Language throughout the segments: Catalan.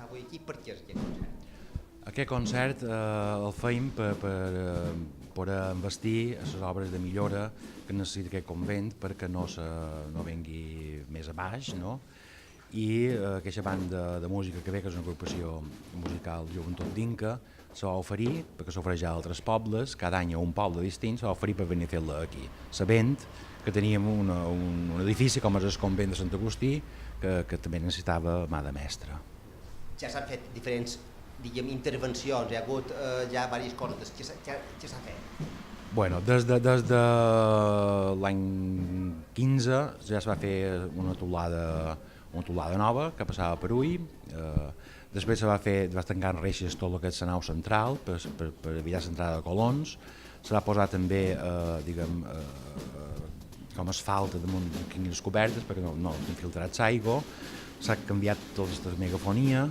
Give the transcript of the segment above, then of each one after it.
està avui aquí, per què és aquest concert? Aquest concert el feim per investir les obres de millora que necessita aquest convent perquè no vengui més a baix, no? I aquesta banda de música que ve, que és una agrupació musical Joventut d'Inca, se va oferir, perquè s'ofereix a altres pobles, cada any a un poble distint, se va oferir per venir a fer-la aquí, sabent que teníem un edifici com és el convent de Sant Agustí, que també necessitava mà de mestre. Ja s'han fet diferents, diguem, intervencions, hi ha hagut ja diverses coses, què s'ha fet? Bueno, des de l'any 15 ja es va fer una teulada nova que passava per Ull, després va tancar en reixes tot el que és la nau central per evitar l'entrada de colons, se va posar també com asfalt damunt les cobertes perquè no infiltrat l'aigua, s'ha canviat tota la megafonia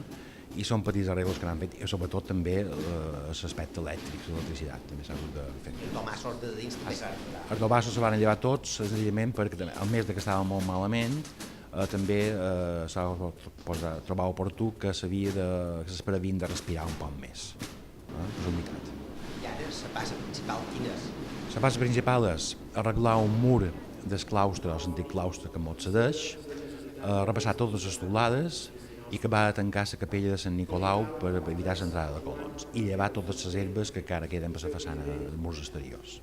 i són petits arreglos que n'han fet, i sobretot també l'aspecte elèctric, l'electricitat també s'ha hagut de fer. Els domassos de dins també s'han llevat. Els domassos se van llevar tots, senzillament perquè a més que estava molt malament, també s'ha trobat oportú que s'esperavien de respirar un poc més, és humitat. I ara la passa principal quina és? La passa principal és arreglar un mur del claustre, l'antic claustre que mos cedeix, repassar totes les teulades i que va tancar la capella de Sant Nicolau per evitar l'entrada de colons i llevar totes les herbes que encara queden per la façana dels murs exteriors.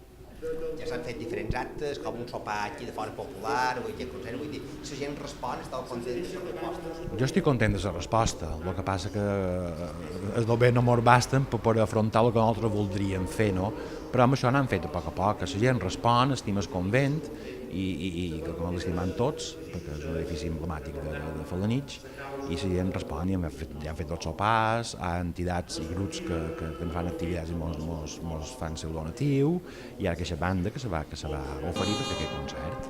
Ja s'han fet diferents actes, com un sopar aquí de fora popular, o aquest concert, vull dir, la gent respon, està content de les respostes. Jo estic content de la resposta, el que passa que els del bé no mos basten per afrontar el que nosaltres voldríem fer, no? Però amb això n'han fet a poc, la gent respon, estima el convent i que l'estimem tots, perquè és un edifici emblemàtic de Felanitx, i la gent respon i han fet tots sopars, hi ha entitats i grups que ens fan activitats i mos fan el donatiu, i ara aquesta banda que se va oferir per fer aquest concert.